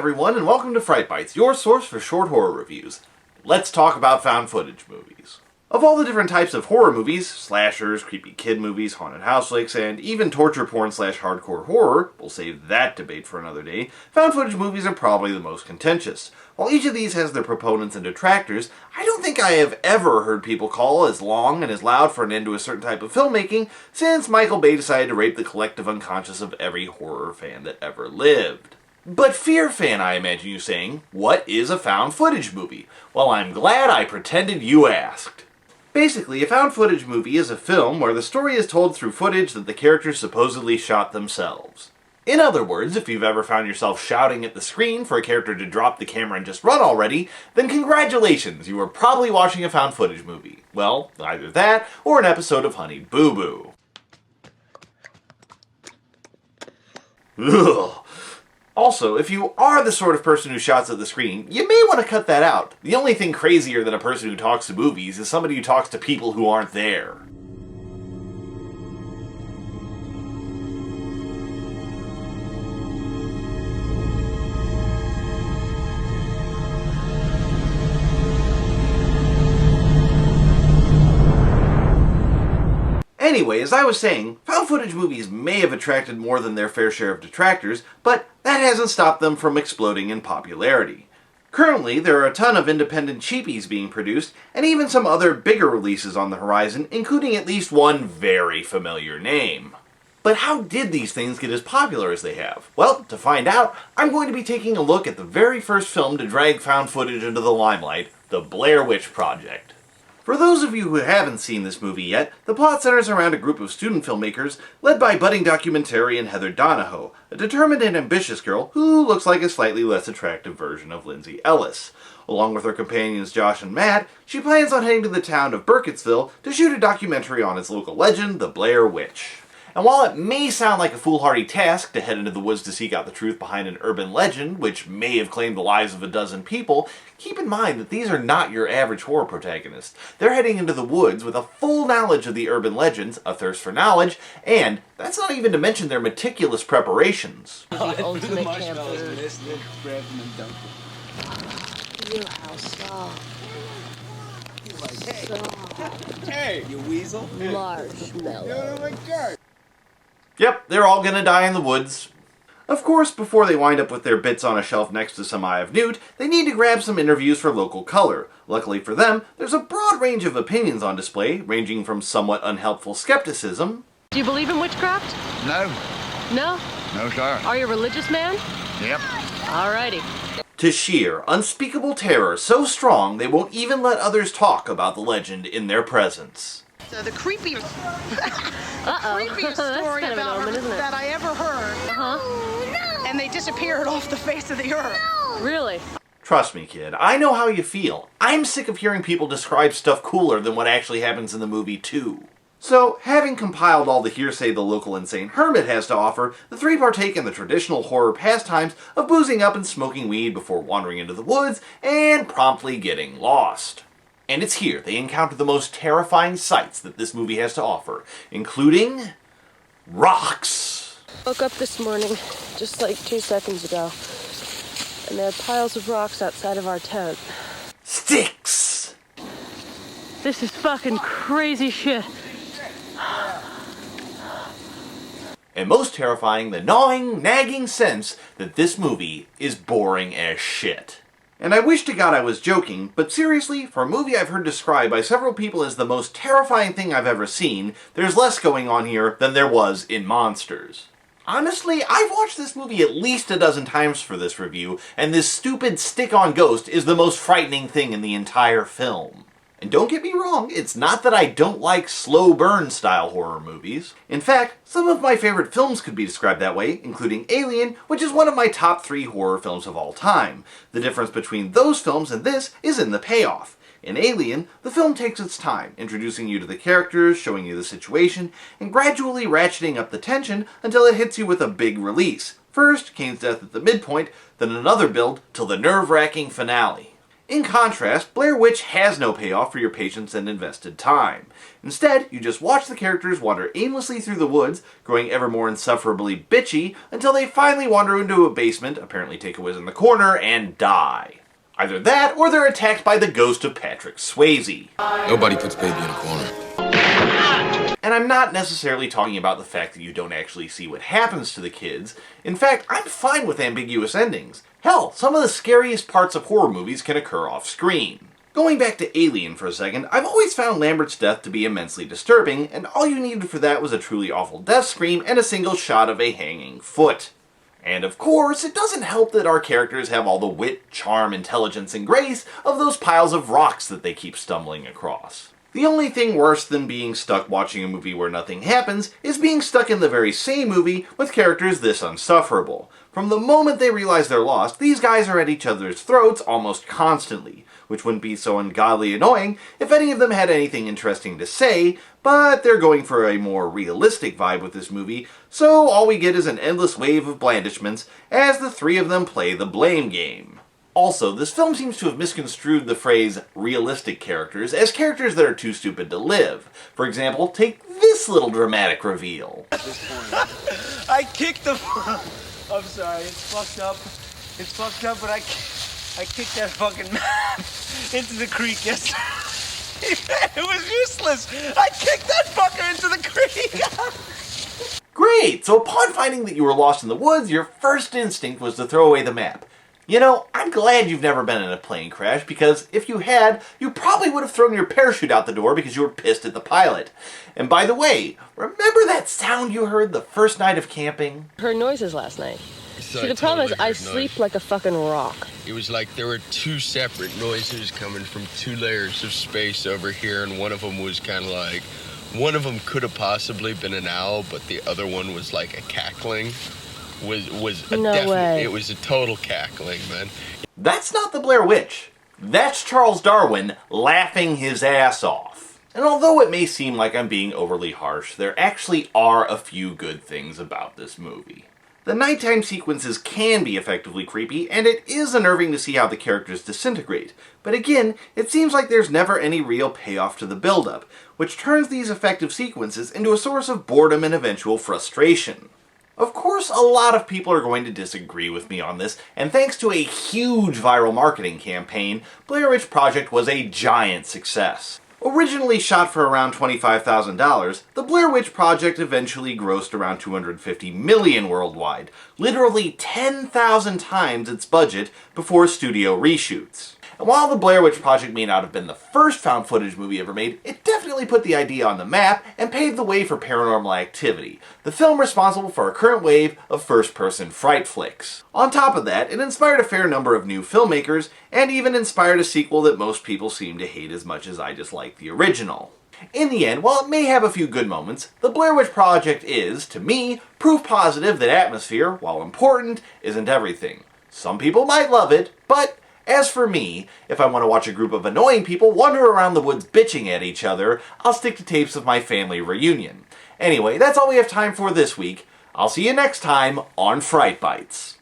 everyone, and welcome to Fright Bites, your source for short horror reviews. Let's talk about found footage movies. Of all the different types of horror movies, slashers, creepy kid movies, haunted house flicks, and even torture porn / hardcore horror, we'll save that debate for another day, found footage movies are probably the most contentious. While each of these has their proponents and detractors, I don't think I have ever heard people call as long and as loud for an end to a certain type of filmmaking since Michael Bay decided to rape the collective unconscious of every horror fan that ever lived. But Fear Fan, I imagine you saying, what is a found footage movie? Well, I'm glad I pretended you asked. Basically, a found footage movie is a film where the story is told through footage that the characters supposedly shot themselves. In other words, if you've ever found yourself shouting at the screen for a character to drop the camera and just run already, then congratulations, you were probably watching a found footage movie. Well, either that, or an episode of Honey Boo Boo. Ugh. Also, if you are the sort of person who shouts at the screen, you may want to cut that out. The only thing crazier than a person who talks to movies is somebody who talks to people who aren't there. Anyway, as I was saying, found footage movies may have attracted more than their fair share of detractors, but that hasn't stopped them from exploding in popularity. Currently, there are a ton of independent cheapies being produced, and even some other bigger releases on the horizon, including at least one very familiar name. But how did these things get as popular as they have? Well, to find out, I'm going to be taking a look at the very first film to drag found footage into the limelight, the Blair Witch Project. For those of you who haven't seen this movie yet, the plot centers around a group of student filmmakers led by budding documentarian Heather Donahoe, a determined and ambitious girl who looks like a slightly less attractive version of Lindsay Ellis. Along with her companions Josh and Matt, she plans on heading to the town of Burkittsville to shoot a documentary on its local legend, the Blair Witch. And while it may sound like a foolhardy task to head into the woods to seek out the truth behind an urban legend, which may have claimed the lives of a dozen people, keep in mind that these are not your average horror protagonists. They're heading into the woods with a full knowledge of the urban legends, a thirst for knowledge, and that's not even to mention their meticulous preparations. The ultimate camper. Your house soft. Hey, you weasel. Marshmallow. Yep, they're all gonna die in the woods. Of course, before they wind up with their bits on a shelf next to some Eye of Newt, they need to grab some interviews for local color. Luckily for them, there's a broad range of opinions on display, ranging from somewhat unhelpful skepticism. Do you believe in witchcraft? No. No? No, sir. Are you a religious man? Yep. Alrighty. To sheer, unspeakable terror so strong they won't even let others talk about the legend in their presence. So the creepiest, creepiest That's story kind of an about omen, her isn't it? that I ever heard. Uh-huh. And they disappeared off the face of the earth. Really? Trust me, kid, I know how you feel. I'm sick of hearing people describe stuff cooler than what actually happens in the movie, too. So, having compiled all the hearsay the local insane hermit has to offer, the three partake in the traditional horror pastimes of boozing up and smoking weed before wandering into the woods and promptly getting lost. And it's here they encounter the most terrifying sights that this movie has to offer, including rocks. Woke up this morning, just like 2 seconds ago, and there are piles of rocks outside of our tent. Sticks. This is fucking crazy shit. And most terrifying, the gnawing, nagging sense that this movie is boring as shit. And I wish to God I was joking, but seriously, for a movie I've heard described by several people as the most terrifying thing I've ever seen, there's less going on here than there was in Monsters. Honestly, I've watched this movie at least a dozen times for this review, and this stupid stick-on ghost is the most frightening thing in the entire film. And don't get me wrong, it's not that I don't like slow burn style horror movies. In fact, some of my favorite films could be described that way, including Alien, which is one of my top 3 horror films of all time. The difference between those films and this is in the payoff. In Alien, the film takes its time, introducing you to the characters, showing you the situation, and gradually ratcheting up the tension until it hits you with a big release. First, Kane's death at the midpoint, then another build till the nerve-wracking finale. In contrast, Blair Witch has no payoff for your patience and invested time. Instead, you just watch the characters wander aimlessly through the woods, growing ever more insufferably bitchy, until they finally wander into a basement, apparently take a whiz in the corner, and die. Either that, or they're attacked by the ghost of Patrick Swayze. Nobody puts baby in a corner. And I'm not necessarily talking about the fact that you don't actually see what happens to the kids. In fact, I'm fine with ambiguous endings. Hell, some of the scariest parts of horror movies can occur off-screen. Going back to Alien for a second, I've always found Lambert's death to be immensely disturbing, and all you needed for that was a truly awful death scream and a single shot of a hanging foot. And of course, it doesn't help that our characters have all the wit, charm, intelligence, and grace of those piles of rocks that they keep stumbling across. The only thing worse than being stuck watching a movie where nothing happens is being stuck in the very same movie with characters this unsufferable. From the moment they realize they're lost, these guys are at each other's throats almost constantly, which wouldn't be so ungodly annoying if any of them had anything interesting to say, but they're going for a more realistic vibe with this movie, so all we get is an endless wave of blandishments as the three of them play the blame game. Also, this film seems to have misconstrued the phrase realistic characters as characters that are too stupid to live. For example, take this little dramatic reveal. I kicked the... I'm sorry, it's fucked up. It's fucked up, but I kicked that fucking map into the creek yesterday. It was useless. I kicked that fucker into the creek. Great! So upon finding that you were lost in the woods, your first instinct was to throw away the map. You know, I'm glad you've never been in a plane crash, because if you had, you probably would have thrown your parachute out the door because you were pissed at the pilot. And by the way, remember that sound you heard the first night of camping? Heard noises last night. See, the problem is I sleep like a fucking rock. It was like there were two separate noises coming from two layers of space over here, and one of them was kind of like... One of them could have possibly been an owl, but the other one was like a cackling. No way. It was a total cackling, man. That's not the Blair Witch. That's Charles Darwin laughing his ass off. And although it may seem like I'm being overly harsh, there actually are a few good things about this movie. The nighttime sequences can be effectively creepy, and it is unnerving to see how the characters disintegrate. But again, it seems like there's never any real payoff to the build-up, which turns these effective sequences into a source of boredom and eventual frustration. Of course, a lot of people are going to disagree with me on this, and thanks to a huge viral marketing campaign, Blair Witch Project was a giant success. Originally shot for around $25,000, the Blair Witch Project eventually grossed around $250 million worldwide, literally 10,000 times its budget before studio reshoots. And while the Blair Witch Project may not have been the first found footage movie ever made, it definitely put the idea on the map and paved the way for Paranormal Activity, the film responsible for a current wave of first-person fright flicks. On top of that, it inspired a fair number of new filmmakers, and even inspired a sequel that most people seem to hate as much as I dislike the original. In the end, while it may have a few good moments, the Blair Witch Project is, to me, proof positive that atmosphere, while important, isn't everything. Some people might love it, but as for me, if I want to watch a group of annoying people wander around the woods bitching at each other, I'll stick to tapes of my family reunion. Anyway, that's all we have time for this week. I'll see you next time on Fright Bites.